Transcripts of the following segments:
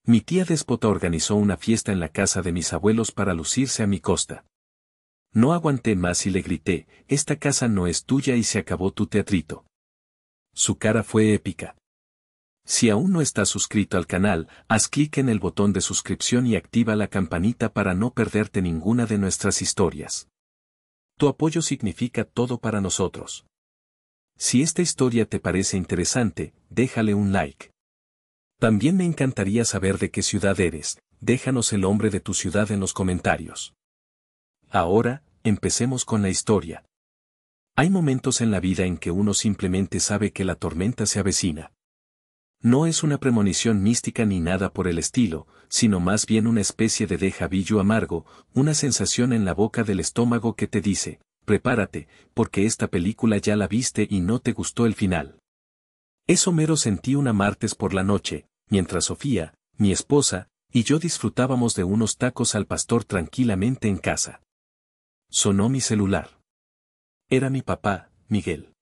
Mi tía déspota organizó una fiesta en la casa de mis abuelos para lucirse a mi costa. No aguanté más y le grité, esta casa no es tuya y se acabó tu teatrito. Su cara fue épica. Si aún no estás suscrito al canal, haz clic en el botón de suscripción y activa la campanita para no perderte ninguna de nuestras historias. Tu apoyo significa todo para nosotros. Si esta historia te parece interesante, déjale un like. También me encantaría saber de qué ciudad eres, déjanos el nombre de tu ciudad en los comentarios. Ahora, empecemos con la historia. Hay momentos en la vida en que uno simplemente sabe que la tormenta se avecina. No es una premonición mística ni nada por el estilo, sino más bien una especie de déjà vu amargo, una sensación en la boca del estómago que te dice, prepárate, porque esta película ya la viste y no te gustó el final. Eso mero sentí una martes por la noche, mientras Sofía, mi esposa, y yo disfrutábamos de unos tacos al pastor tranquilamente en casa. Sonó mi celular. Era mi papá, Miguel.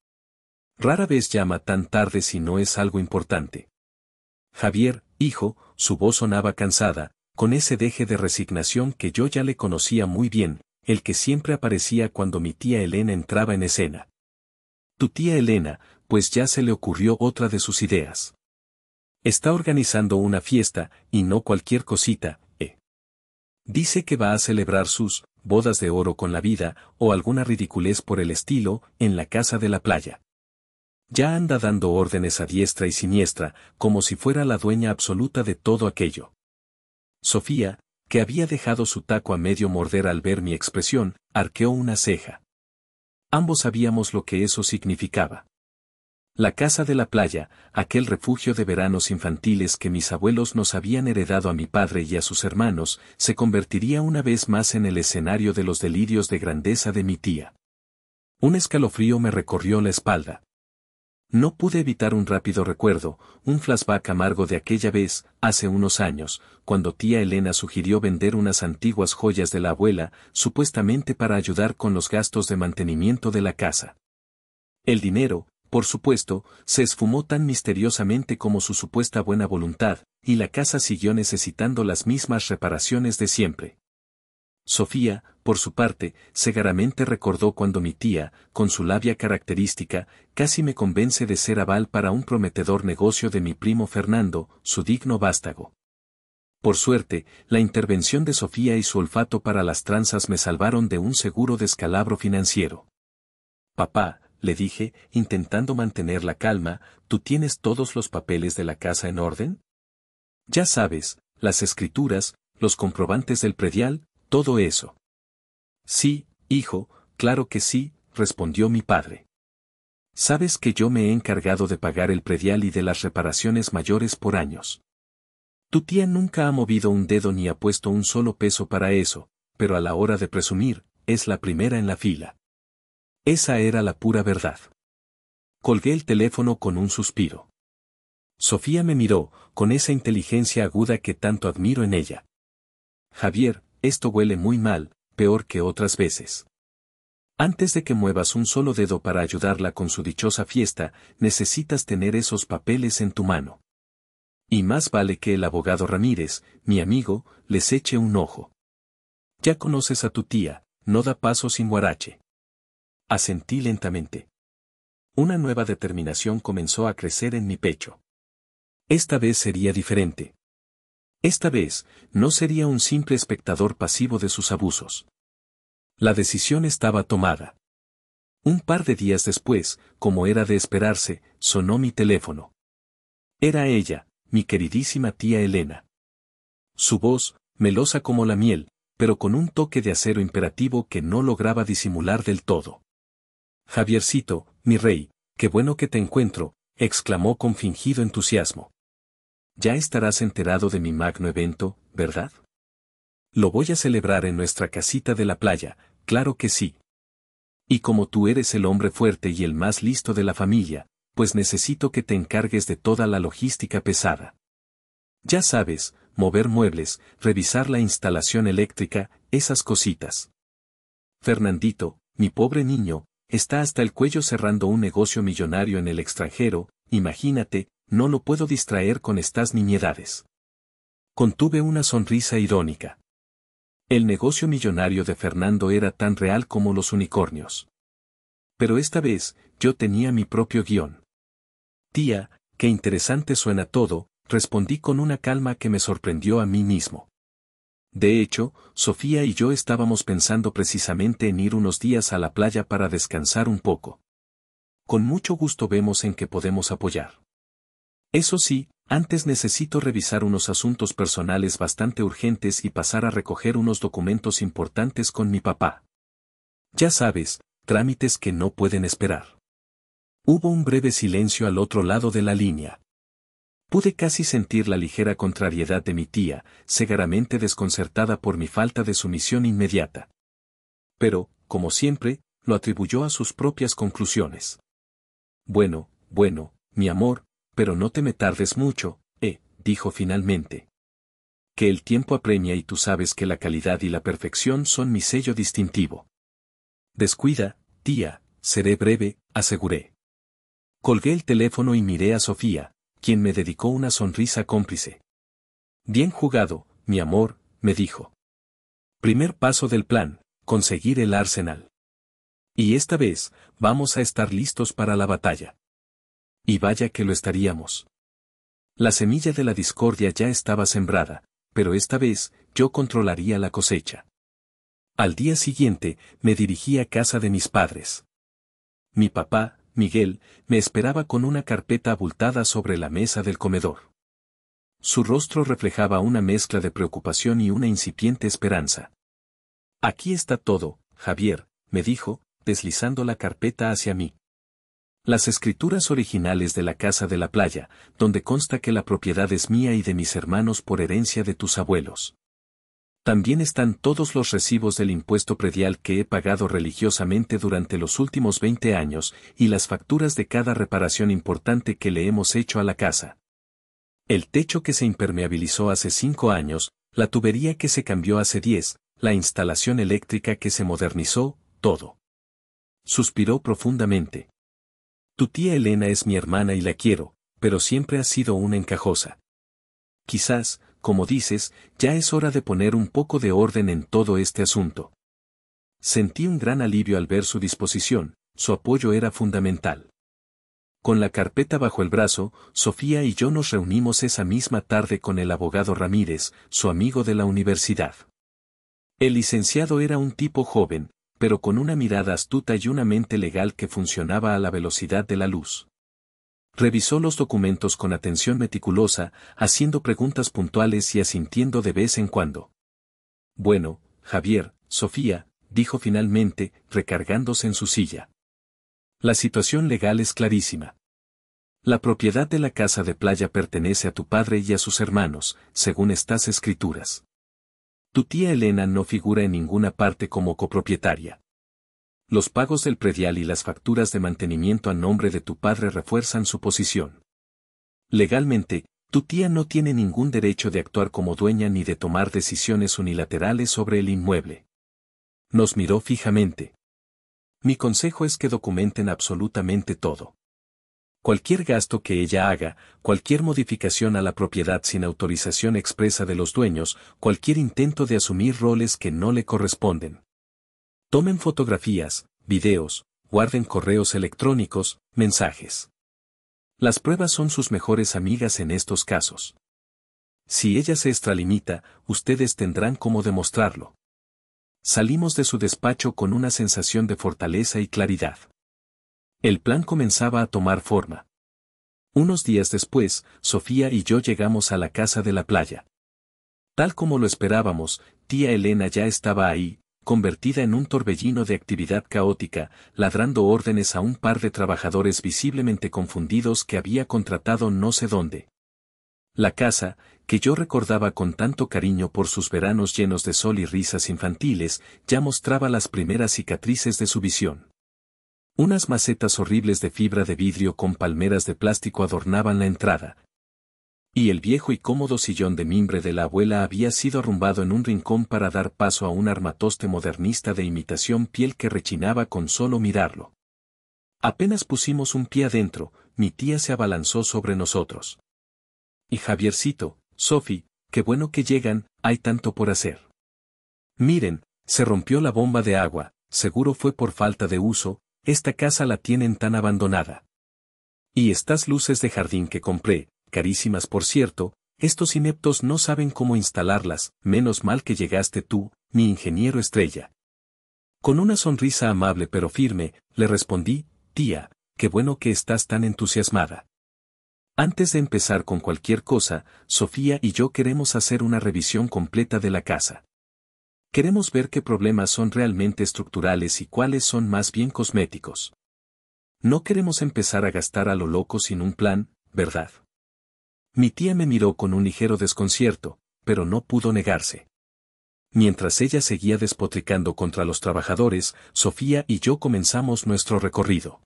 Rara vez llama tan tarde si no es algo importante. Javier, hijo, su voz sonaba cansada, con ese deje de resignación que yo ya le conocía muy bien, el que siempre aparecía cuando mi tía Elena entraba en escena. Tu tía Elena, pues ya se le ocurrió otra de sus ideas. Está organizando una fiesta, y no cualquier cosita, Dice que va a celebrar sus bodas de oro con la vida, o alguna ridiculez por el estilo, en la casa de la playa. Ya anda dando órdenes a diestra y siniestra, como si fuera la dueña absoluta de todo aquello. Sofía, que había dejado su taco a medio morder al ver mi expresión, arqueó una ceja. Ambos sabíamos lo que eso significaba. La casa de la playa, aquel refugio de veranos infantiles que mis abuelos nos habían heredado a mi padre y a sus hermanos, se convertiría una vez más en el escenario de los delirios de grandeza de mi tía. Un escalofrío me recorrió la espalda. No pude evitar un rápido recuerdo, un flashback amargo de aquella vez, hace unos años, cuando tía Elena sugirió vender unas antiguas joyas de la abuela, supuestamente para ayudar con los gastos de mantenimiento de la casa. El dinero, por supuesto, se esfumó tan misteriosamente como su supuesta buena voluntad, y la casa siguió necesitando las mismas reparaciones de siempre. Sofía, por su parte, segaramente recordó cuando mi tía, con su labia característica, casi me convence de ser aval para un prometedor negocio de mi primo Fernando, su digno vástago. Por suerte, la intervención de Sofía y su olfato para las tranzas me salvaron de un seguro descalabro financiero. Papá, le dije, intentando mantener la calma, ¿tú tienes todos los papeles de la casa en orden? Ya sabes, las escrituras, los comprobantes del predial, todo eso. Sí, hijo, claro que sí, respondió mi padre. Sabes que yo me he encargado de pagar el predial y de las reparaciones mayores por años. Tu tía nunca ha movido un dedo ni ha puesto un solo peso para eso, pero a la hora de presumir, es la primera en la fila. Esa era la pura verdad. Colgué el teléfono con un suspiro. Sofía me miró, con esa inteligencia aguda que tanto admiro en ella. Javier, esto huele muy mal, peor que otras veces. Antes de que muevas un solo dedo para ayudarla con su dichosa fiesta, necesitas tener esos papeles en tu mano. Y más vale que el abogado Ramírez, mi amigo, les eche un ojo. Ya conoces a tu tía, no da paso sin guarache. Asentí lentamente. Una nueva determinación comenzó a crecer en mi pecho. Esta vez sería diferente. Esta vez, no sería un simple espectador pasivo de sus abusos. La decisión estaba tomada. Un par de días después, como era de esperarse, sonó mi teléfono. Era ella, mi queridísima tía Elena. Su voz, melosa como la miel, pero con un toque de acero imperativo que no lograba disimular del todo. Javiercito, mi rey, qué bueno que te encuentro, exclamó con fingido entusiasmo. Ya estarás enterado de mi magno evento, ¿verdad? Lo voy a celebrar en nuestra casita de la playa, claro que sí. Y como tú eres el hombre fuerte y el más listo de la familia, pues necesito que te encargues de toda la logística pesada. Ya sabes, mover muebles, revisar la instalación eléctrica, esas cositas. Fernandito, mi pobre niño, está hasta el cuello cerrando un negocio millonario en el extranjero, imagínate, no lo puedo distraer con estas nimiedades. Contuve una sonrisa irónica. El negocio millonario de Fernando era tan real como los unicornios. Pero esta vez, yo tenía mi propio guión. Tía, qué interesante suena todo, respondí con una calma que me sorprendió a mí mismo. De hecho, Sofía y yo estábamos pensando precisamente en ir unos días a la playa para descansar un poco. Con mucho gusto vemos en qué podemos apoyar. Eso sí, antes necesito revisar unos asuntos personales bastante urgentes y pasar a recoger unos documentos importantes con mi papá. Ya sabes, trámites que no pueden esperar. Hubo un breve silencio al otro lado de la línea. Pude casi sentir la ligera contrariedad de mi tía, segaramente desconcertada por mi falta de sumisión inmediata. Pero, como siempre, lo atribuyó a sus propias conclusiones. Bueno, mi amor, pero no te me tardes mucho, dijo finalmente. Que el tiempo apremia y tú sabes que la calidad y la perfección son mi sello distintivo. Descuida, tía, seré breve, aseguré. Colgué el teléfono y miré a Sofía, quien me dedicó una sonrisa cómplice. Bien jugado, mi amor, me dijo. Primer paso del plan, conseguir el arsenal. Y esta vez, vamos a estar listos para la batalla. Y vaya que lo estaríamos. La semilla de la discordia ya estaba sembrada, pero esta vez, yo controlaría la cosecha. Al día siguiente, me dirigí a casa de mis padres. Mi papá, Miguel, me esperaba con una carpeta abultada sobre la mesa del comedor. Su rostro reflejaba una mezcla de preocupación y una incipiente esperanza. Aquí está todo, Javier, me dijo, deslizando la carpeta hacia mí. Las escrituras originales de la casa de la playa, donde consta que la propiedad es mía y de mis hermanos por herencia de tus abuelos. También están todos los recibos del impuesto predial que he pagado religiosamente durante los últimos 20 años y las facturas de cada reparación importante que le hemos hecho a la casa. El techo que se impermeabilizó hace 5 años, la tubería que se cambió hace 10, la instalación eléctrica que se modernizó, todo. Suspiró profundamente. Tu tía Elena es mi hermana y la quiero, pero siempre ha sido una encajosa. Quizás, como dices, ya es hora de poner un poco de orden en todo este asunto. Sentí un gran alivio al ver su disposición, su apoyo era fundamental. Con la carpeta bajo el brazo, Sofía y yo nos reunimos esa misma tarde con el abogado Ramírez, su amigo de la universidad. El licenciado era un tipo joven, pero con una mirada astuta y una mente legal que funcionaba a la velocidad de la luz. Revisó los documentos con atención meticulosa, haciendo preguntas puntuales y asintiendo de vez en cuando. Bueno, Javier, Sofía, dijo finalmente, recargándose en su silla. La situación legal es clarísima. La propiedad de la casa de playa pertenece a tu padre y a sus hermanos, según estas escrituras. Tu tía Elena no figura en ninguna parte como copropietaria. Los pagos del predial y las facturas de mantenimiento a nombre de tu padre refuerzan su posición. Legalmente, tu tía no tiene ningún derecho de actuar como dueña ni de tomar decisiones unilaterales sobre el inmueble. Nos miró fijamente. Mi consejo es que documenten absolutamente todo. Cualquier gasto que ella haga, cualquier modificación a la propiedad sin autorización expresa de los dueños, cualquier intento de asumir roles que no le corresponden. Tomen fotografías, videos, guarden correos electrónicos, mensajes. Las pruebas son sus mejores amigas en estos casos. Si ella se extralimita, ustedes tendrán cómo demostrarlo. Salimos de su despacho con una sensación de fortaleza y claridad. El plan comenzaba a tomar forma. Unos días después, Sofía y yo llegamos a la casa de la playa. Tal como lo esperábamos, tía Elena ya estaba ahí, convertida en un torbellino de actividad caótica, ladrando órdenes a un par de trabajadores visiblemente confundidos que había contratado no sé dónde. La casa, que yo recordaba con tanto cariño por sus veranos llenos de sol y risas infantiles, ya mostraba las primeras cicatrices de su visión. Unas macetas horribles de fibra de vidrio con palmeras de plástico adornaban la entrada. Y el viejo y cómodo sillón de mimbre de la abuela había sido arrumbado en un rincón para dar paso a un armatoste modernista de imitación piel que rechinaba con solo mirarlo. Apenas pusimos un pie adentro, mi tía se abalanzó sobre nosotros. Y Javiercito, Sofi, qué bueno que llegan, hay tanto por hacer. Miren, se rompió la bomba de agua, seguro fue por falta de uso, esta casa la tienen tan abandonada. Y estas luces de jardín que compré, carísimas por cierto, estos ineptos no saben cómo instalarlas, menos mal que llegaste tú, mi ingeniero estrella. Con una sonrisa amable pero firme, le respondí, tía, qué bueno que estás tan entusiasmada. Antes de empezar con cualquier cosa, Sofía y yo queremos hacer una revisión completa de la casa. Queremos ver qué problemas son realmente estructurales y cuáles son más bien cosméticos. No queremos empezar a gastar a lo loco sin un plan, ¿verdad? Mi tía me miró con un ligero desconcierto, pero no pudo negarse. Mientras ella seguía despotricando contra los trabajadores, Sofía y yo comenzamos nuestro recorrido.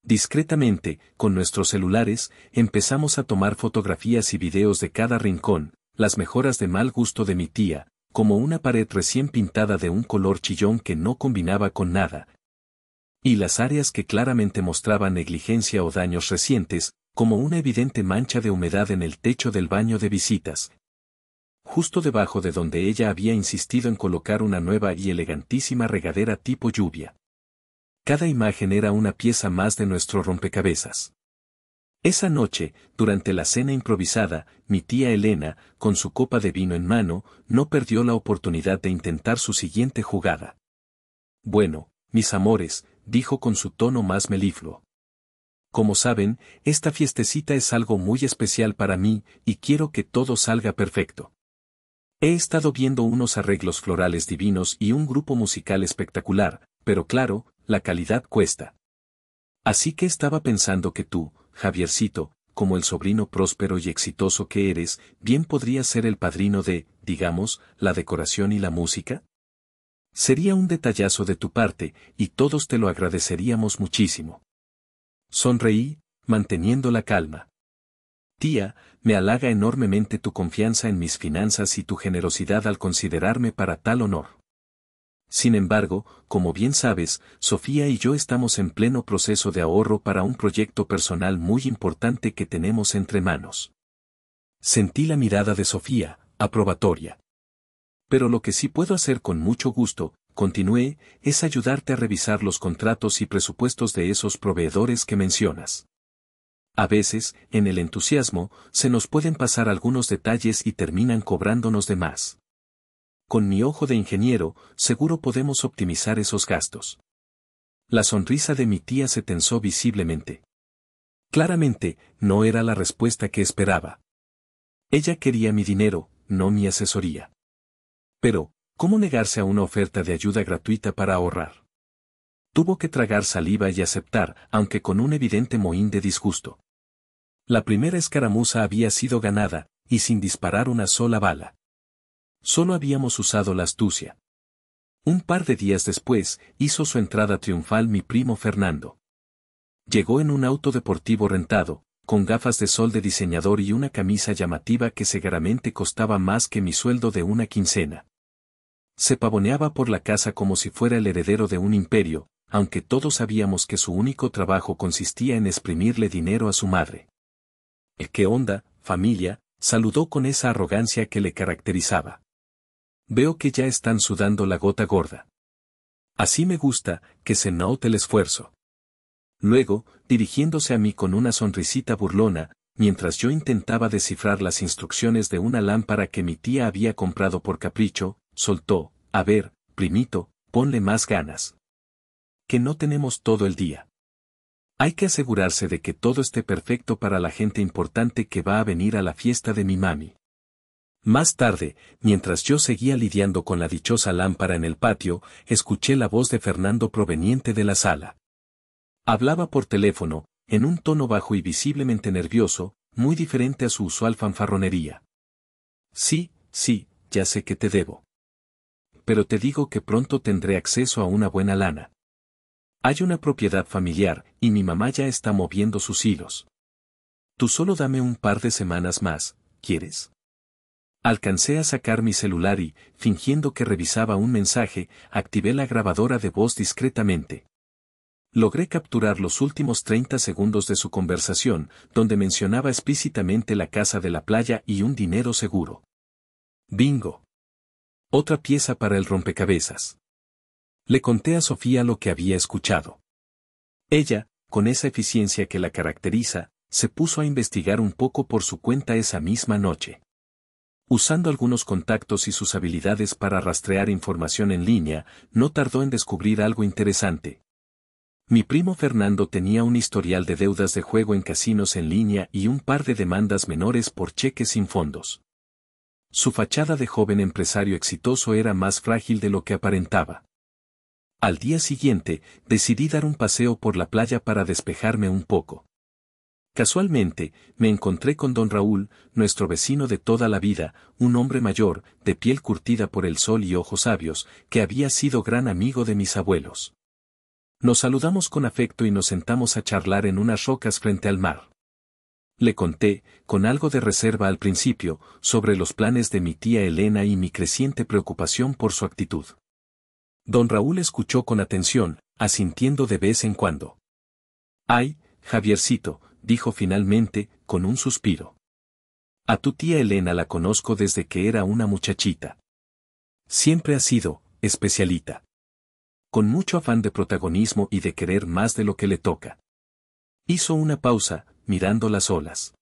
Discretamente, con nuestros celulares, empezamos a tomar fotografías y videos de cada rincón, las mejoras de mal gusto de mi tía, como una pared recién pintada de un color chillón que no combinaba con nada, y las áreas que claramente mostraban negligencia o daños recientes, como una evidente mancha de humedad en el techo del baño de visitas, justo debajo de donde ella había insistido en colocar una nueva y elegantísima regadera tipo lluvia. Cada imagen era una pieza más de nuestro rompecabezas. Esa noche, durante la cena improvisada, mi tía Elena, con su copa de vino en mano, no perdió la oportunidad de intentar su siguiente jugada. Bueno, mis amores, dijo con su tono más melifluo. Como saben, esta fiestecita es algo muy especial para mí, y quiero que todo salga perfecto. He estado viendo unos arreglos florales divinos y un grupo musical espectacular, pero claro, la calidad cuesta. Así que estaba pensando que tú, Javiercito, como el sobrino próspero y exitoso que eres, bien podrías ser el padrino de, digamos, la decoración y la música. Sería un detallazo de tu parte, y todos te lo agradeceríamos muchísimo. Sonreí, manteniendo la calma. Tía, me halaga enormemente tu confianza en mis finanzas y tu generosidad al considerarme para tal honor. Sin embargo, como bien sabes, Sofía y yo estamos en pleno proceso de ahorro para un proyecto personal muy importante que tenemos entre manos. Sentí la mirada de Sofía, aprobatoria. Pero lo que sí puedo hacer con mucho gusto, continué, es ayudarte a revisar los contratos y presupuestos de esos proveedores que mencionas. A veces, en el entusiasmo, se nos pueden pasar algunos detalles y terminan cobrándonos de más. Con mi ojo de ingeniero, seguro podemos optimizar esos gastos. La sonrisa de mi tía se tensó visiblemente. Claramente, no era la respuesta que esperaba. Ella quería mi dinero, no mi asesoría. Pero, ¿cómo negarse a una oferta de ayuda gratuita para ahorrar? Tuvo que tragar saliva y aceptar, aunque con un evidente mohín de disgusto. La primera escaramuza había sido ganada, y sin disparar una sola bala. Solo habíamos usado la astucia. Un par de días después, hizo su entrada triunfal mi primo Fernando. Llegó en un auto deportivo rentado, con gafas de sol de diseñador y una camisa llamativa que seguramente costaba más que mi sueldo de una quincena. Se pavoneaba por la casa como si fuera el heredero de un imperio, aunque todos sabíamos que su único trabajo consistía en exprimirle dinero a su madre. ¿Qué onda, familia?, saludó con esa arrogancia que le caracterizaba. Veo que ya están sudando la gota gorda. Así me gusta, que se note el esfuerzo. Luego, dirigiéndose a mí con una sonrisita burlona, mientras yo intentaba descifrar las instrucciones de una lámpara que mi tía había comprado por capricho, soltó, a ver, primito, ponle más ganas. Que no tenemos todo el día. Hay que asegurarse de que todo esté perfecto para la gente importante que va a venir a la fiesta de mi mami. Más tarde, mientras yo seguía lidiando con la dichosa lámpara en el patio, escuché la voz de Fernando proveniente de la sala. Hablaba por teléfono, en un tono bajo y visiblemente nervioso, muy diferente a su usual fanfarronería. Sí, ya sé que te debo. Pero te digo que pronto tendré acceso a una buena lana. Hay una propiedad familiar, y mi mamá ya está moviendo sus hilos. Tú solo dame un par de semanas más, ¿quieres? Alcancé a sacar mi celular y, fingiendo que revisaba un mensaje, activé la grabadora de voz discretamente. Logré capturar los últimos 30 segundos de su conversación, donde mencionaba explícitamente la casa de la playa y un dinero seguro. Bingo. Otra pieza para el rompecabezas. Le conté a Sofía lo que había escuchado. Ella, con esa eficiencia que la caracteriza, se puso a investigar un poco por su cuenta esa misma noche. Usando algunos contactos y sus habilidades para rastrear información en línea, no tardó en descubrir algo interesante. Mi primo Fernando tenía un historial de deudas de juego en casinos en línea y un par de demandas menores por cheques sin fondos. Su fachada de joven empresario exitoso era más frágil de lo que aparentaba. Al día siguiente, decidí dar un paseo por la playa para despejarme un poco. Casualmente, me encontré con don Raúl, nuestro vecino de toda la vida, un hombre mayor, de piel curtida por el sol y ojos sabios, que había sido gran amigo de mis abuelos. Nos saludamos con afecto y nos sentamos a charlar en unas rocas frente al mar. Le conté, con algo de reserva al principio, sobre los planes de mi tía Elena y mi creciente preocupación por su actitud. Don Raúl escuchó con atención, asintiendo de vez en cuando. «Ay, Javiercito», dijo finalmente, con un suspiro. «A tu tía Elena la conozco desde que era una muchachita. Siempre ha sido, especialita. Con mucho afán de protagonismo y de querer más de lo que le toca». Hizo una pausa, mirando las olas.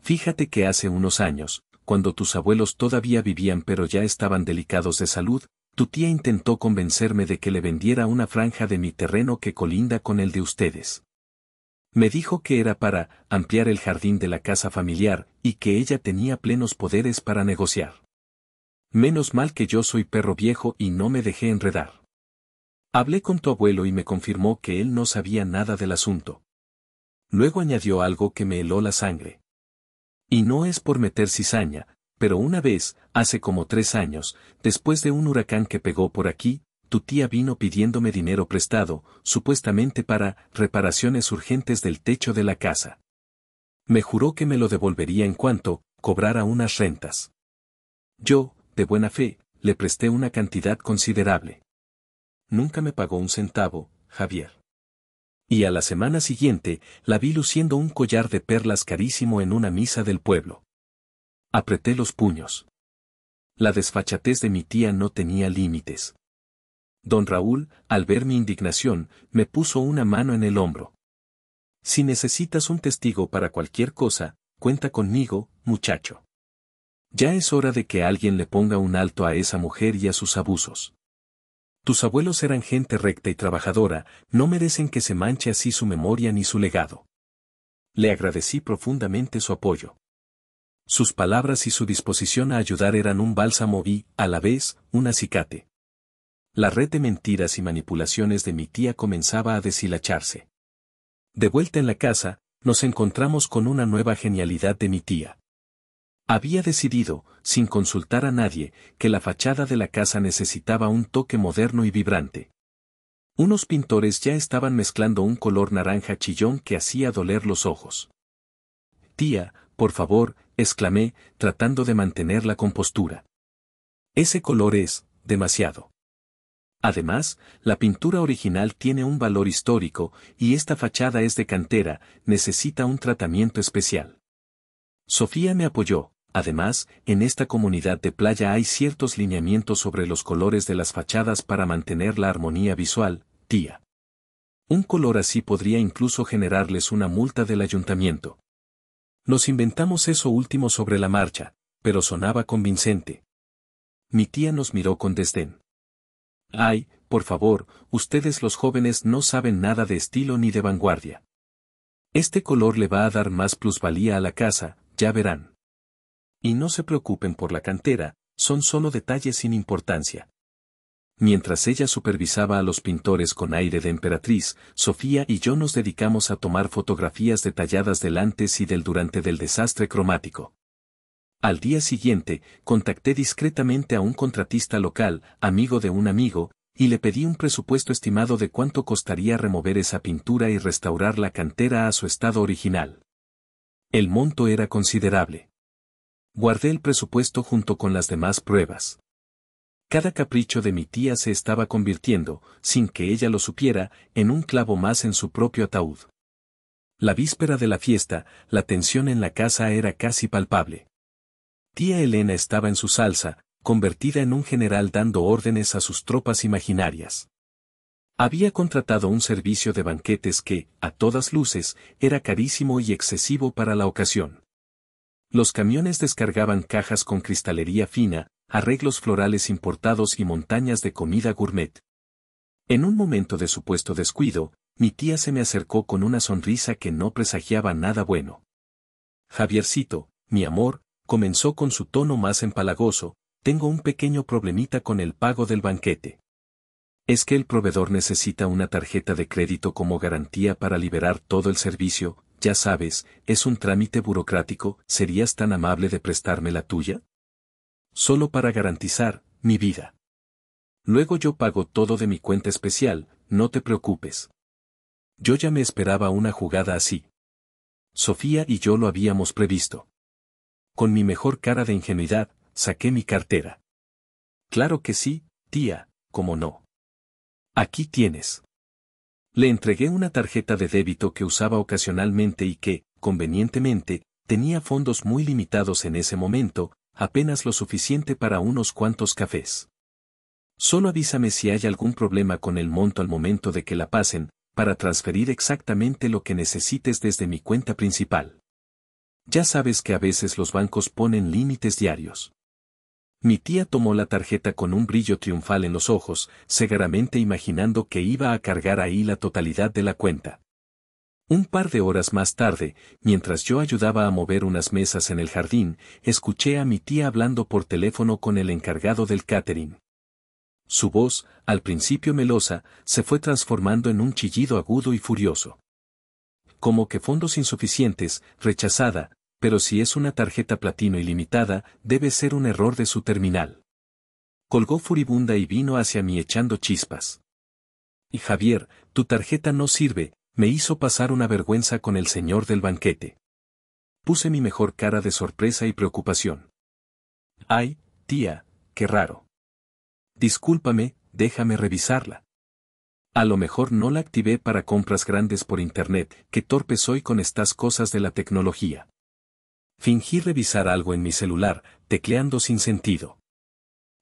«Fíjate que hace unos años, cuando tus abuelos todavía vivían pero ya estaban delicados de salud, tu tía intentó convencerme de que le vendiera una franja de mi terreno que colinda con el de ustedes. Me dijo que era para ampliar el jardín de la casa familiar y que ella tenía plenos poderes para negociar. Menos mal que yo soy perro viejo y no me dejé enredar. Hablé con tu abuelo y me confirmó que él no sabía nada del asunto. Luego añadió algo que me heló la sangre. Y no es por meter cizaña, pero una vez, hace como 3 años, después de un huracán que pegó por aquí, tu tía vino pidiéndome dinero prestado, supuestamente para reparaciones urgentes del techo de la casa. Me juró que me lo devolvería en cuanto cobrara unas rentas. Yo, de buena fe, le presté una cantidad considerable. Nunca me pagó un centavo, Javier. Y a la semana siguiente, la vi luciendo un collar de perlas carísimo en una misa del pueblo. Apreté los puños. La desfachatez de mi tía no tenía límites. Don Raúl, al ver mi indignación, me puso una mano en el hombro. Si necesitas un testigo para cualquier cosa, cuenta conmigo, muchacho. Ya es hora de que alguien le ponga un alto a esa mujer y a sus abusos. Tus abuelos eran gente recta y trabajadora, no merecen que se manche así su memoria ni su legado. Le agradecí profundamente su apoyo. Sus palabras y su disposición a ayudar eran un bálsamo y, a la vez, un acicate. La red de mentiras y manipulaciones de mi tía comenzaba a deshilacharse. De vuelta en la casa, nos encontramos con una nueva genialidad de mi tía. Había decidido, sin consultar a nadie, que la fachada de la casa necesitaba un toque moderno y vibrante. Unos pintores ya estaban mezclando un color naranja chillón que hacía doler los ojos. «Tía, por favor», exclamé, tratando de mantener la compostura. «Ese color es demasiado. Además, la pintura original tiene un valor histórico, y esta fachada es de cantera, necesita un tratamiento especial». Sofía me apoyó. Además, en esta comunidad de playa hay ciertos lineamientos sobre los colores de las fachadas para mantener la armonía visual, tía. Un color así podría incluso generarles una multa del ayuntamiento. Nos inventamos eso último sobre la marcha, pero sonaba convincente. Mi tía nos miró con desdén. «Ay, por favor, ustedes los jóvenes no saben nada de estilo ni de vanguardia. Este color le va a dar más plusvalía a la casa, ya verán. Y no se preocupen por la cantera, son solo detalles sin importancia». Mientras ella supervisaba a los pintores con aire de emperatriz, Sofía y yo nos dedicamos a tomar fotografías detalladas del antes y del durante del desastre cromático. Al día siguiente, contacté discretamente a un contratista local, amigo de un amigo, y le pedí un presupuesto estimado de cuánto costaría remover esa pintura y restaurar la cantera a su estado original. El monto era considerable. Guardé el presupuesto junto con las demás pruebas. Cada capricho de mi tía se estaba convirtiendo, sin que ella lo supiera, en un clavo más en su propio ataúd. La víspera de la fiesta, la tensión en la casa era casi palpable. Tía Elena estaba en su salsa, convertida en un general dando órdenes a sus tropas imaginarias. Había contratado un servicio de banquetes que, a todas luces, era carísimo y excesivo para la ocasión. Los camiones descargaban cajas con cristalería fina, arreglos florales importados y montañas de comida gourmet. En un momento de supuesto descuido, mi tía se me acercó con una sonrisa que no presagiaba nada bueno. Javiercito, mi amor, comenzó con su tono más empalagoso, tengo un pequeño problemita con el pago del banquete. Es que el proveedor necesita una tarjeta de crédito como garantía para liberar todo el servicio, ya sabes, es un trámite burocrático, ¿serías tan amable de prestarme la tuya? Solo para garantizar, mi vida. Luego yo pago todo de mi cuenta especial, no te preocupes. Yo ya me esperaba una jugada así. Sofía y yo lo habíamos previsto. Con mi mejor cara de ingenuidad, saqué mi cartera. Claro que sí, tía, ¿cómo no? Aquí tienes. Le entregué una tarjeta de débito que usaba ocasionalmente y que, convenientemente, tenía fondos muy limitados en ese momento, apenas lo suficiente para unos cuantos cafés. Solo avísame si hay algún problema con el monto al momento de que la pasen, para transferir exactamente lo que necesites desde mi cuenta principal. Ya sabes que a veces los bancos ponen límites diarios. Mi tía tomó la tarjeta con un brillo triunfal en los ojos, cegaramente imaginando que iba a cargar ahí la totalidad de la cuenta. Un par de horas más tarde, mientras yo ayudaba a mover unas mesas en el jardín, escuché a mi tía hablando por teléfono con el encargado del catering. Su voz, al principio melosa, se fue transformando en un chillido agudo y furioso. Como que fondos insuficientes, rechazada, pero si es una tarjeta platino ilimitada, debe ser un error de su terminal. Colgó furibunda y vino hacia mí echando chispas. Y Javier, tu tarjeta no sirve, me hizo pasar una vergüenza con el señor del banquete. Puse mi mejor cara de sorpresa y preocupación. Ay, tía, qué raro. Discúlpame, déjame revisarla. A lo mejor no la activé para compras grandes por internet, qué torpe soy con estas cosas de la tecnología. Fingí revisar algo en mi celular, tecleando sin sentido.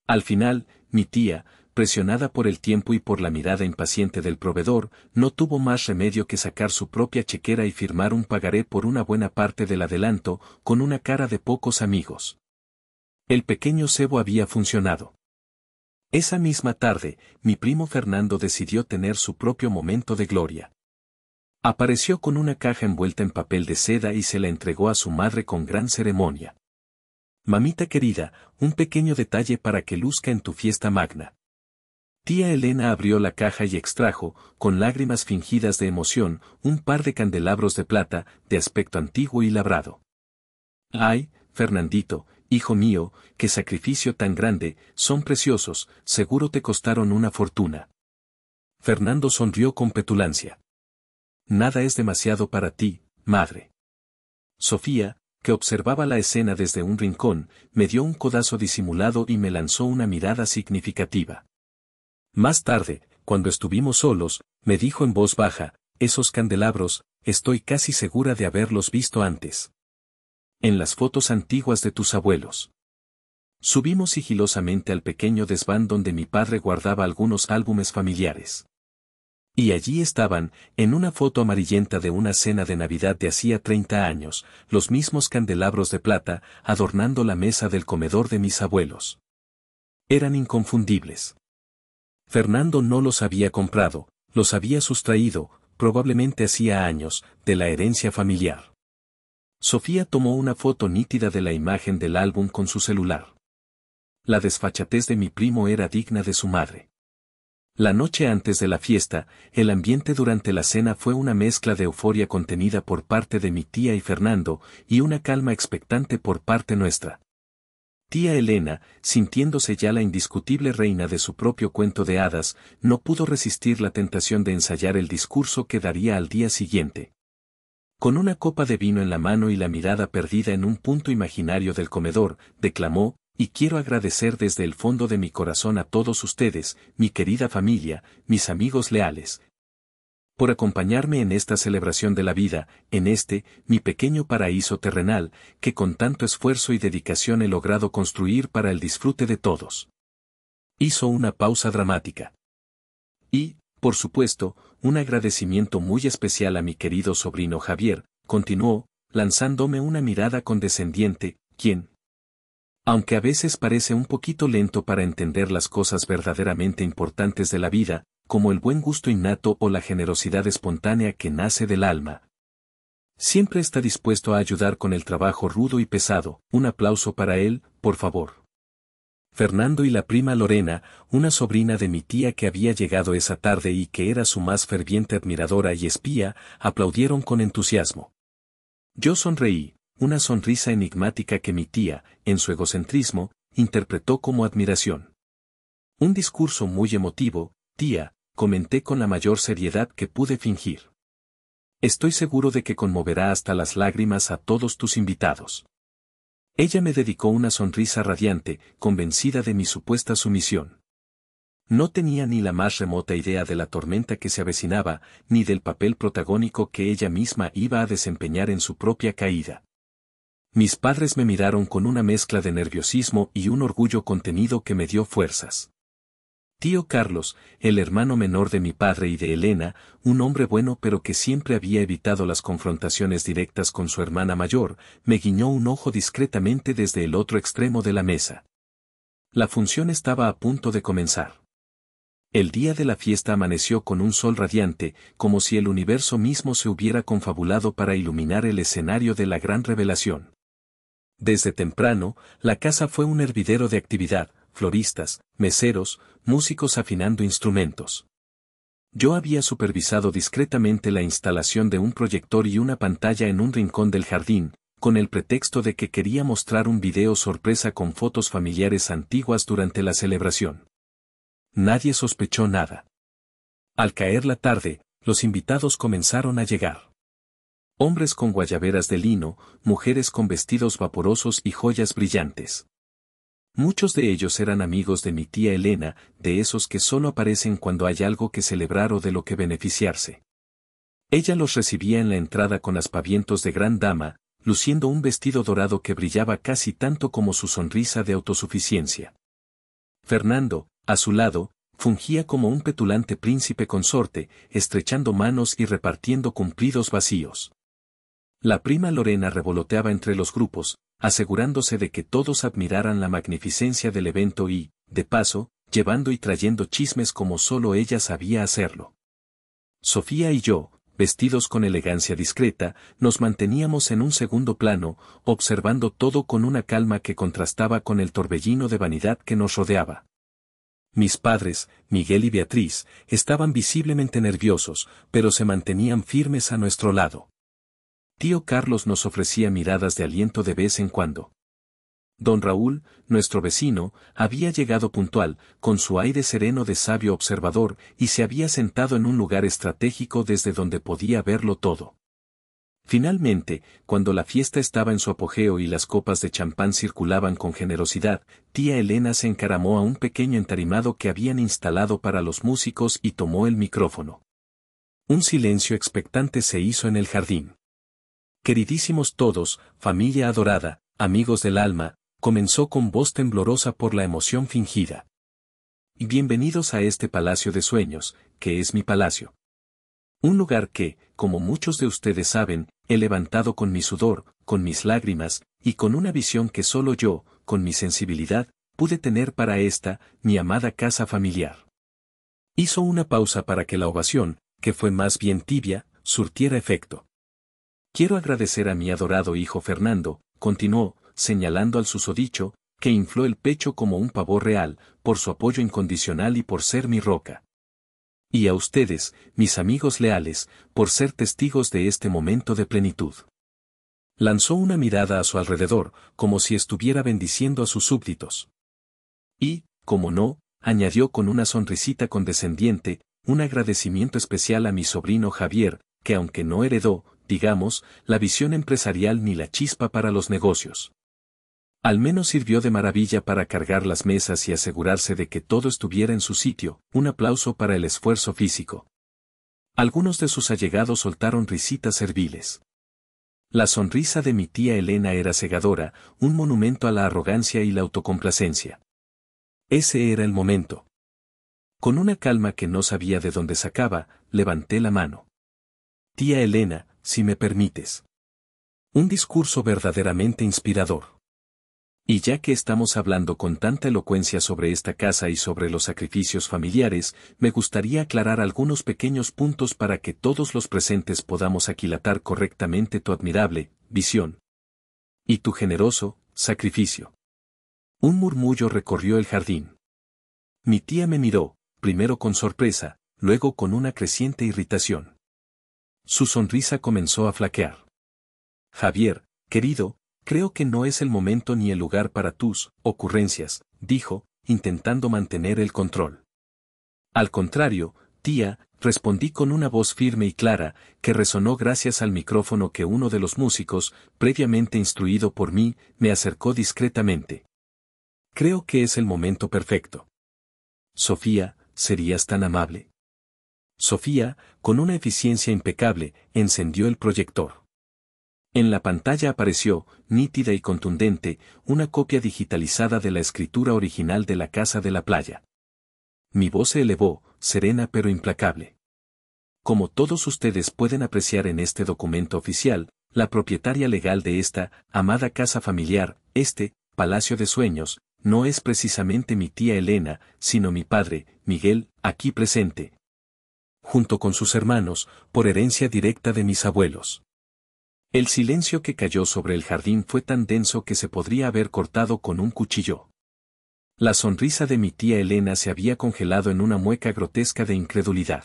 Al final, mi tía, presionada por el tiempo y por la mirada impaciente del proveedor, no tuvo más remedio que sacar su propia chequera y firmar un pagaré por una buena parte del adelanto, con una cara de pocos amigos. El pequeño cebo había funcionado. Esa misma tarde, mi primo Fernando decidió tener su propio momento de gloria. Apareció con una caja envuelta en papel de seda y se la entregó a su madre con gran ceremonia. Mamita querida, un pequeño detalle para que luzca en tu fiesta magna. Tía Elena abrió la caja y extrajo, con lágrimas fingidas de emoción, un par de candelabros de plata, de aspecto antiguo y labrado. Ay, Fernandito, hijo mío, qué sacrificio tan grande, son preciosos, seguro te costaron una fortuna. Fernando sonrió con petulancia. Nada es demasiado para ti, madre. Sofía, que observaba la escena desde un rincón, me dio un codazo disimulado y me lanzó una mirada significativa. Más tarde, cuando estuvimos solos, me dijo en voz baja, esos candelabros, estoy casi segura de haberlos visto antes. En las fotos antiguas de tus abuelos. Subimos sigilosamente al pequeño desván donde mi padre guardaba algunos álbumes familiares. Y allí estaban, en una foto amarillenta de una cena de Navidad de hacía 30 años, los mismos candelabros de plata, adornando la mesa del comedor de mis abuelos. Eran inconfundibles. Fernando no los había comprado, los había sustraído, probablemente hacía años, de la herencia familiar. Sofía tomó una foto nítida de la imagen del álbum con su celular. La desfachatez de mi primo era digna de su madre. La noche antes de la fiesta, el ambiente durante la cena fue una mezcla de euforia contenida por parte de mi tía y Fernando, y una calma expectante por parte nuestra. Tía Elena, sintiéndose ya la indiscutible reina de su propio cuento de hadas, no pudo resistir la tentación de ensayar el discurso que daría al día siguiente. Con una copa de vino en la mano y la mirada perdida en un punto imaginario del comedor, declamó, y quiero agradecer desde el fondo de mi corazón a todos ustedes, mi querida familia, mis amigos leales. por acompañarme en esta celebración de la vida, en este, mi pequeño paraíso terrenal, que con tanto esfuerzo y dedicación he logrado construir para el disfrute de todos. Hizo una pausa dramática. Y, por supuesto, un agradecimiento muy especial a mi querido sobrino Javier, continuó, lanzándome una mirada condescendiente, quien, aunque a veces parece un poquito lento para entender las cosas verdaderamente importantes de la vida, como el buen gusto innato o la generosidad espontánea que nace del alma, siempre está dispuesto a ayudar con el trabajo rudo y pesado. Un aplauso para él, por favor. Fernando y la prima Lorena, una sobrina de mi tía que había llegado esa tarde y que era su más ferviente admiradora y espía, aplaudieron con entusiasmo. Yo sonreí, una sonrisa enigmática que mi tía, en su egocentrismo, interpretó como admiración. Un discurso muy emotivo, tía, comenté con la mayor seriedad que pude fingir. Estoy seguro de que conmoverá hasta las lágrimas a todos tus invitados. Ella me dedicó una sonrisa radiante, convencida de mi supuesta sumisión. No tenía ni la más remota idea de la tormenta que se avecinaba, ni del papel protagónico que ella misma iba a desempeñar en su propia caída. Mis padres me miraron con una mezcla de nerviosismo y un orgullo contenido que me dio fuerzas. Tío Carlos, el hermano menor de mi padre y de Elena, un hombre bueno pero que siempre había evitado las confrontaciones directas con su hermana mayor, me guiñó un ojo discretamente desde el otro extremo de la mesa. La función estaba a punto de comenzar. El día de la fiesta amaneció con un sol radiante, como si el universo mismo se hubiera confabulado para iluminar el escenario de la gran revelación. Desde temprano, la casa fue un hervidero de actividad, floristas, meseros, músicos afinando instrumentos. Yo había supervisado discretamente la instalación de un proyector y una pantalla en un rincón del jardín, con el pretexto de que quería mostrar un video sorpresa con fotos familiares antiguas durante la celebración. Nadie sospechó nada. Al caer la tarde, los invitados comenzaron a llegar. Hombres con guayaberas de lino, mujeres con vestidos vaporosos y joyas brillantes. Muchos de ellos eran amigos de mi tía Elena, de esos que solo aparecen cuando hay algo que celebrar o de lo que beneficiarse. Ella los recibía en la entrada con aspavientos de gran dama, luciendo un vestido dorado que brillaba casi tanto como su sonrisa de autosuficiencia. Fernando, a su lado, fungía como un petulante príncipe consorte, estrechando manos y repartiendo cumplidos vacíos. La prima Lorena revoloteaba entre los grupos, asegurándose de que todos admiraran la magnificencia del evento y, de paso, llevando y trayendo chismes como solo ella sabía hacerlo. Sofía y yo, vestidos con elegancia discreta, nos manteníamos en un segundo plano, observando todo con una calma que contrastaba con el torbellino de vanidad que nos rodeaba. Mis padres, Miguel y Beatriz, estaban visiblemente nerviosos, pero se mantenían firmes a nuestro lado. Tío Carlos nos ofrecía miradas de aliento de vez en cuando. Don Raúl, nuestro vecino, había llegado puntual, con su aire sereno de sabio observador, y se había sentado en un lugar estratégico desde donde podía verlo todo. Finalmente, cuando la fiesta estaba en su apogeo y las copas de champán circulaban con generosidad, tía Elena se encaramó a un pequeño entarimado que habían instalado para los músicos y tomó el micrófono. Un silencio expectante se hizo en el jardín. Queridísimos todos, familia adorada, amigos del alma, comenzó con voz temblorosa por la emoción fingida. Y bienvenidos a este palacio de sueños, que es mi palacio. Un lugar que, como muchos de ustedes saben, he levantado con mi sudor, con mis lágrimas, y con una visión que solo yo, con mi sensibilidad, pude tener para esta, mi amada casa familiar. Hizo una pausa para que la ovación, que fue más bien tibia, surtiera efecto. Quiero agradecer a mi adorado hijo Fernando, continuó, señalando al susodicho, que infló el pecho como un pavor real, por su apoyo incondicional y por ser mi roca. Y a ustedes, mis amigos leales, por ser testigos de este momento de plenitud. Lanzó una mirada a su alrededor, como si estuviera bendiciendo a sus súbditos. Y, como no, añadió con una sonrisita condescendiente, un agradecimiento especial a mi sobrino Javier, que aunque no heredó, digamos, la visión empresarial ni la chispa para los negocios, al menos sirvió de maravilla para cargar las mesas y asegurarse de que todo estuviera en su sitio. Un aplauso para el esfuerzo físico. Algunos de sus allegados soltaron risitas serviles. La sonrisa de mi tía Elena era cegadora, un monumento a la arrogancia y la autocomplacencia. Ese era el momento. Con una calma que no sabía de dónde sacaba, levanté la mano. Tía Elena, si me permites. Un discurso verdaderamente inspirador. Y ya que estamos hablando con tanta elocuencia sobre esta casa y sobre los sacrificios familiares, me gustaría aclarar algunos pequeños puntos para que todos los presentes podamos aquilatar correctamente tu admirable visión y tu generoso sacrificio. Un murmullo recorrió el jardín. Mi tía me miró, primero con sorpresa, luego con una creciente irritación. Su sonrisa comenzó a flaquear. Javier, querido, creo que no es el momento ni el lugar para tus ocurrencias, dijo, intentando mantener el control. Al contrario, tía, respondí con una voz firme y clara, que resonó gracias al micrófono que uno de los músicos, previamente instruido por mí, me acercó discretamente. Creo que es el momento perfecto. Sofía, ¿serías tan amable? Sofía, con una eficiencia impecable, encendió el proyector. En la pantalla apareció, nítida y contundente, una copia digitalizada de la escritura original de la Casa de la Playa. Mi voz se elevó, serena pero implacable. Como todos ustedes pueden apreciar en este documento oficial, la propietaria legal de esta amada casa familiar, este palacio de sueños, no es precisamente mi tía Elena, sino mi padre, Miguel, aquí presente. Junto con sus hermanos, por herencia directa de mis abuelos. El silencio que cayó sobre el jardín fue tan denso que se podría haber cortado con un cuchillo. La sonrisa de mi tía Elena se había congelado en una mueca grotesca de incredulidad.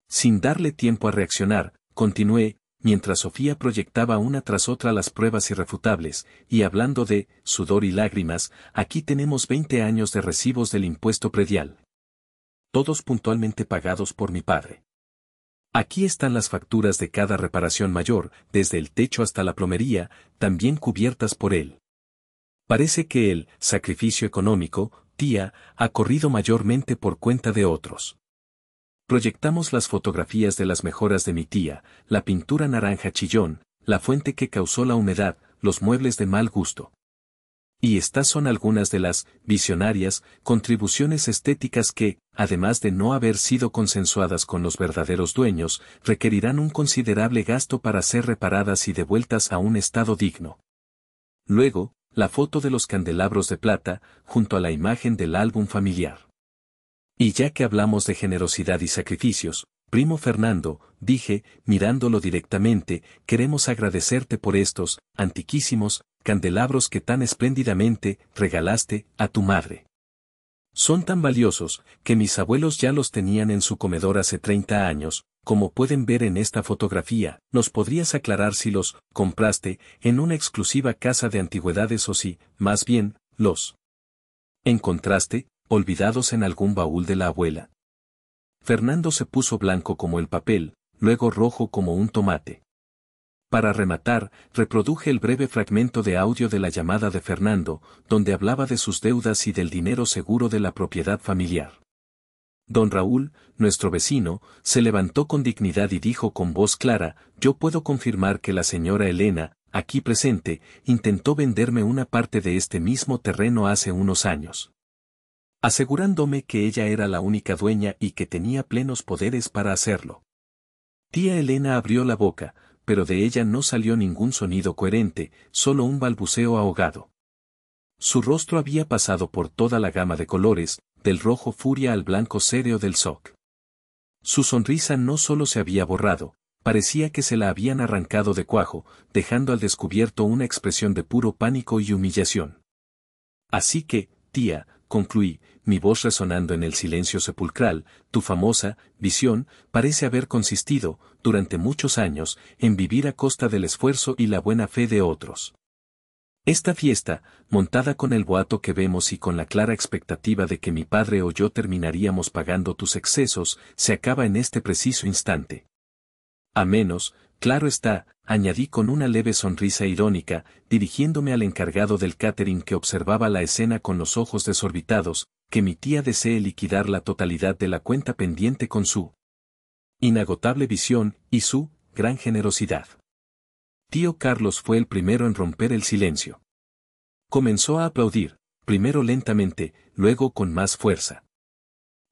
Sin darle tiempo a reaccionar, continué, mientras Sofía proyectaba una tras otra las pruebas irrefutables, y hablando de sudor y lágrimas, aquí tenemos 20 años de recibos del impuesto predial. Todos puntualmente pagados por mi padre. Aquí están las facturas de cada reparación mayor, desde el techo hasta la plomería, también cubiertas por él. Parece que el sacrificio económico, tía, ha corrido mayormente por cuenta de otros. Proyectamos las fotografías de las mejoras de mi tía, la pintura naranja chillón, la fuente que causó la humedad, los muebles de mal gusto. Y estas son algunas de las visionarias contribuciones estéticas que, además de no haber sido consensuadas con los verdaderos dueños, requerirán un considerable gasto para ser reparadas y devueltas a un estado digno. Luego, la foto de los candelabros de plata, junto a la imagen del álbum familiar. Y ya que hablamos de generosidad y sacrificios, primo Fernando, dije, mirándolo directamente, queremos agradecerte por estos, antiquísimos, candelabros que tan espléndidamente regalaste a tu madre. Son tan valiosos, que mis abuelos ya los tenían en su comedor hace 30 años, como pueden ver en esta fotografía. ¿Nos podrías aclarar si los compraste en una exclusiva casa de antigüedades o si, más bien, los encontraste, olvidados en algún baúl de la abuela? Fernando se puso blanco como el papel, luego rojo como un tomate. Para rematar, reproduje el breve fragmento de audio de la llamada de Fernando, donde hablaba de sus deudas y del dinero seguro de la propiedad familiar. Don Raúl, nuestro vecino, se levantó con dignidad y dijo con voz clara, yo puedo confirmar que la señora Elena, aquí presente, intentó venderme una parte de este mismo terreno hace unos años. Asegurándome que ella era la única dueña y que tenía plenos poderes para hacerlo. Tía Elena abrió la boca, pero de ella no salió ningún sonido coherente, solo un balbuceo ahogado. Su rostro había pasado por toda la gama de colores, del rojo furia al blanco serio del shock. Su sonrisa no solo se había borrado, parecía que se la habían arrancado de cuajo, dejando al descubierto una expresión de puro pánico y humillación. Así que, tía, concluí, mi voz resonando en el silencio sepulcral, tu famosa visión parece haber consistido, durante muchos años, en vivir a costa del esfuerzo y la buena fe de otros. Esta fiesta, montada con el boato que vemos y con la clara expectativa de que mi padre o yo terminaríamos pagando tus excesos, se acaba en este preciso instante. A menos, claro está, añadí con una leve sonrisa irónica, dirigiéndome al encargado del catering que observaba la escena con los ojos desorbitados, que mi tía desee liquidar la totalidad de la cuenta pendiente con su inagotable visión y su gran generosidad. Tío Carlos fue el primero en romper el silencio. Comenzó a aplaudir, primero lentamente, luego con más fuerza.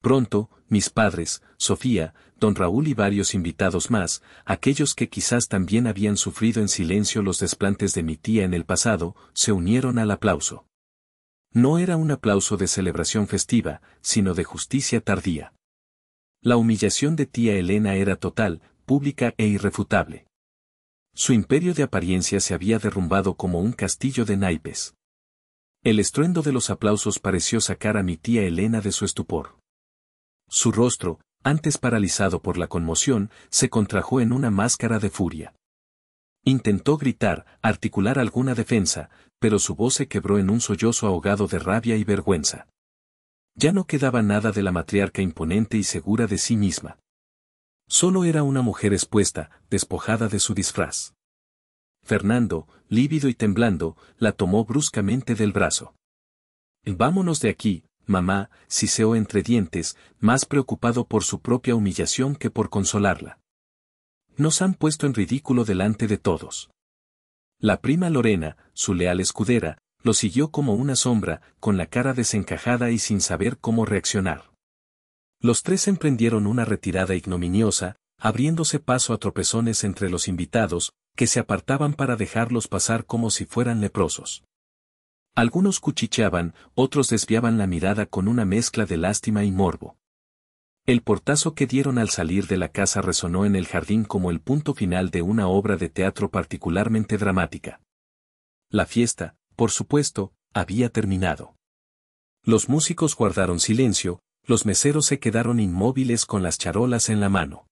Pronto, mis padres, Sofía, don Raúl y varios invitados más, aquellos que quizás también habían sufrido en silencio los desplantes de mi tía en el pasado, se unieron al aplauso. No era un aplauso de celebración festiva, sino de justicia tardía. La humillación de tía Elena era total, pública e irrefutable. Su imperio de apariencia se había derrumbado como un castillo de naipes. El estruendo de los aplausos pareció sacar a mi tía Elena de su estupor. Su rostro, antes paralizado por la conmoción, se contrajo en una máscara de furia. Intentó gritar, articular alguna defensa, pero su voz se quebró en un sollozo ahogado de rabia y vergüenza. Ya no quedaba nada de la matriarca imponente y segura de sí misma. Solo era una mujer expuesta, despojada de su disfraz. Fernando, lívido y temblando, la tomó bruscamente del brazo. «Vámonos de aquí, mamá», siseó entre dientes, más preocupado por su propia humillación que por consolarla. «Nos han puesto en ridículo delante de todos». La prima Lorena, su leal escudera, lo siguió como una sombra, con la cara desencajada y sin saber cómo reaccionar. Los tres emprendieron una retirada ignominiosa, abriéndose paso a tropezones entre los invitados, que se apartaban para dejarlos pasar como si fueran leprosos. Algunos cuchicheaban, otros desviaban la mirada con una mezcla de lástima y morbo. El portazo que dieron al salir de la casa resonó en el jardín como el punto final de una obra de teatro particularmente dramática. La fiesta, por supuesto, había terminado. Los músicos guardaron silencio, los meseros se quedaron inmóviles con las charolas en la mano.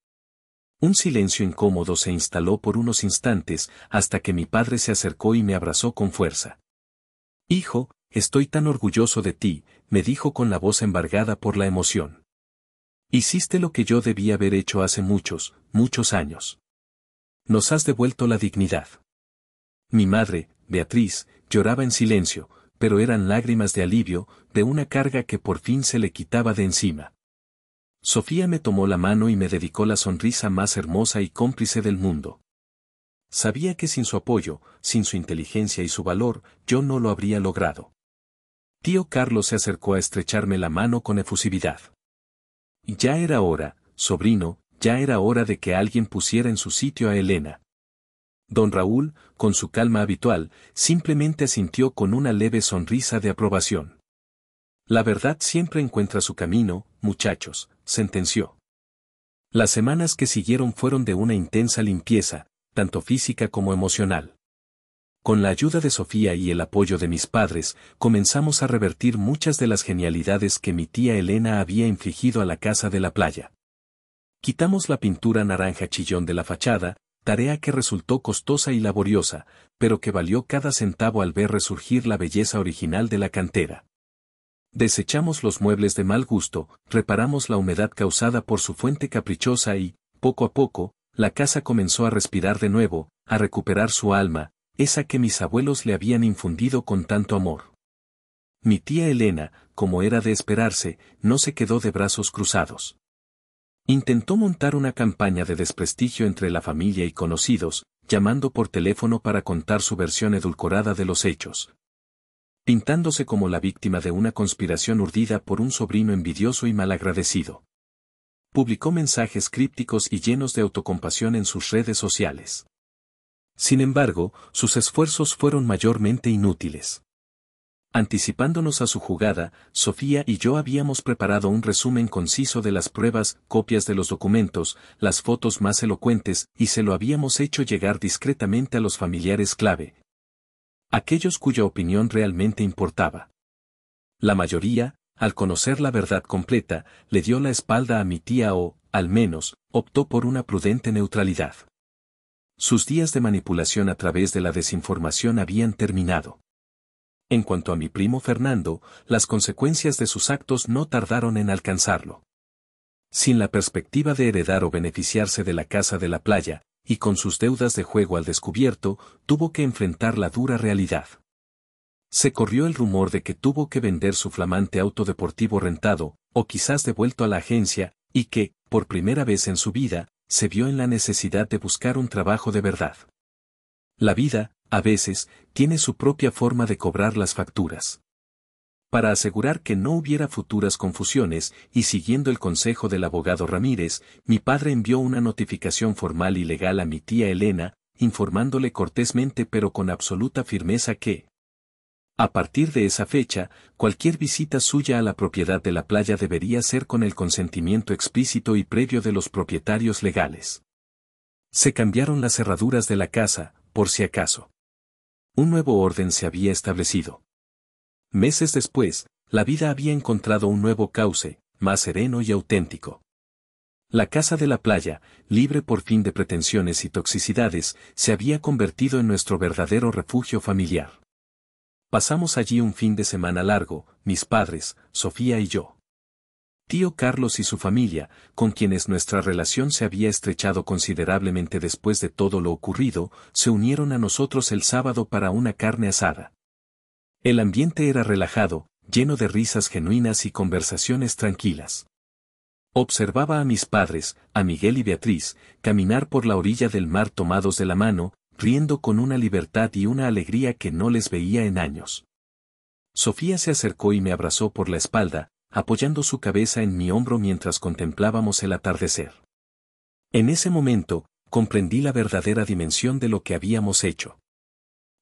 Un silencio incómodo se instaló por unos instantes hasta que mi padre se acercó y me abrazó con fuerza. «Hijo, estoy tan orgulloso de ti», me dijo con la voz embargada por la emoción. «Hiciste lo que yo debía haber hecho hace muchos, muchos años. Nos has devuelto la dignidad». Mi madre, Beatriz, lloraba en silencio, pero eran lágrimas de alivio, de una carga que por fin se le quitaba de encima. Sofía me tomó la mano y me dedicó la sonrisa más hermosa y cómplice del mundo. Sabía que sin su apoyo, sin su inteligencia y su valor, yo no lo habría logrado. Tío Carlos se acercó a estrecharme la mano con efusividad. Ya era hora, sobrino, ya era hora de que alguien pusiera en su sitio a Elena. Don Raúl, con su calma habitual, simplemente asintió con una leve sonrisa de aprobación. La verdad siempre encuentra su camino, muchachos, sentenció. Las semanas que siguieron fueron de una intensa limpieza, tanto física como emocional. Con la ayuda de Sofía y el apoyo de mis padres, comenzamos a revertir muchas de las genialidades que mi tía Elena había infligido a la casa de la playa. Quitamos la pintura naranja chillón de la fachada, tarea que resultó costosa y laboriosa, pero que valió cada centavo al ver resurgir la belleza original de la cantera. Desechamos los muebles de mal gusto, reparamos la humedad causada por su fuente caprichosa y, poco a poco, la casa comenzó a respirar de nuevo, a recuperar su alma, esa que mis abuelos le habían infundido con tanto amor. Mi tía Elena, como era de esperarse, no se quedó de brazos cruzados. Intentó montar una campaña de desprestigio entre la familia y conocidos, llamando por teléfono para contar su versión edulcorada de los hechos. Pintándose como la víctima de una conspiración urdida por un sobrino envidioso y malagradecido. Publicó mensajes crípticos y llenos de autocompasión en sus redes sociales. Sin embargo, sus esfuerzos fueron mayormente inútiles. Anticipándonos a su jugada, Sofía y yo habíamos preparado un resumen conciso de las pruebas, copias de los documentos, las fotos más elocuentes, y se lo habíamos hecho llegar discretamente a los familiares clave. Aquellos cuya opinión realmente importaba. La mayoría, al conocer la verdad completa, le dio la espalda a mi tía o, al menos, optó por una prudente neutralidad. Sus días de manipulación a través de la desinformación habían terminado. En cuanto a mi primo Fernando, las consecuencias de sus actos no tardaron en alcanzarlo. Sin la perspectiva de heredar o beneficiarse de la casa de la playa, y con sus deudas de juego al descubierto, tuvo que enfrentar la dura realidad. Se corrió el rumor de que tuvo que vender su flamante auto deportivo rentado, o quizás devuelto a la agencia, y que, por primera vez en su vida, se vio en la necesidad de buscar un trabajo de verdad. La vida, a veces, tiene su propia forma de cobrar las facturas. Para asegurar que no hubiera futuras confusiones, y siguiendo el consejo del abogado Ramírez, mi padre envió una notificación formal y legal a mi tía Elena, informándole cortésmente pero con absoluta firmeza que, a partir de esa fecha, cualquier visita suya a la propiedad de la playa debería ser con el consentimiento explícito y previo de los propietarios legales. Se cambiaron las cerraduras de la casa, por si acaso. Un nuevo orden se había establecido. Meses después, la vida había encontrado un nuevo cauce, más sereno y auténtico. La casa de la playa, libre por fin de pretensiones y toxicidades, se había convertido en nuestro verdadero refugio familiar. Pasamos allí un fin de semana largo, mis padres, Sofía y yo. Tío Carlos y su familia, con quienes nuestra relación se había estrechado considerablemente después de todo lo ocurrido, se unieron a nosotros el sábado para una carne asada. El ambiente era relajado, lleno de risas genuinas y conversaciones tranquilas. Observaba a mis padres, a Miguel y Beatriz, caminar por la orilla del mar tomados de la mano, riendo con una libertad y una alegría que no les veía en años. Sofía se acercó y me abrazó por la espalda, apoyando su cabeza en mi hombro mientras contemplábamos el atardecer. En ese momento, comprendí la verdadera dimensión de lo que habíamos hecho.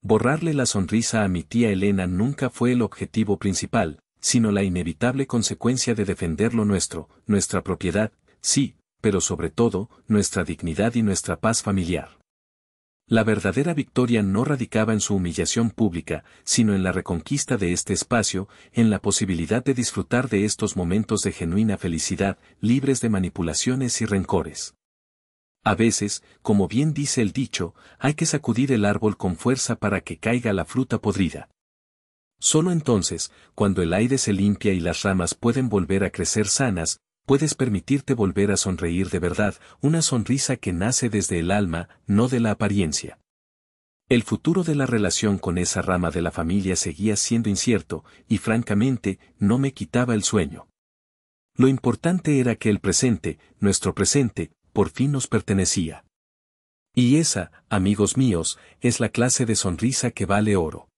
Borrarle la sonrisa a mi tía Elena nunca fue el objetivo principal, sino la inevitable consecuencia de defender lo nuestro, nuestra propiedad, sí, pero sobre todo, nuestra dignidad y nuestra paz familiar. La verdadera victoria no radicaba en su humillación pública, sino en la reconquista de este espacio, en la posibilidad de disfrutar de estos momentos de genuina felicidad, libres de manipulaciones y rencores. A veces, como bien dice el dicho, hay que sacudir el árbol con fuerza para que caiga la fruta podrida. Solo entonces, cuando el aire se limpia y las ramas pueden volver a crecer sanas, puedes permitirte volver a sonreír de verdad, una sonrisa que nace desde el alma, no de la apariencia. El futuro de la relación con esa rama de la familia seguía siendo incierto, y francamente, no me quitaba el sueño. Lo importante era que el presente, nuestro presente, por fin nos pertenecía. Y esa, amigos míos, es la clase de sonrisa que vale oro.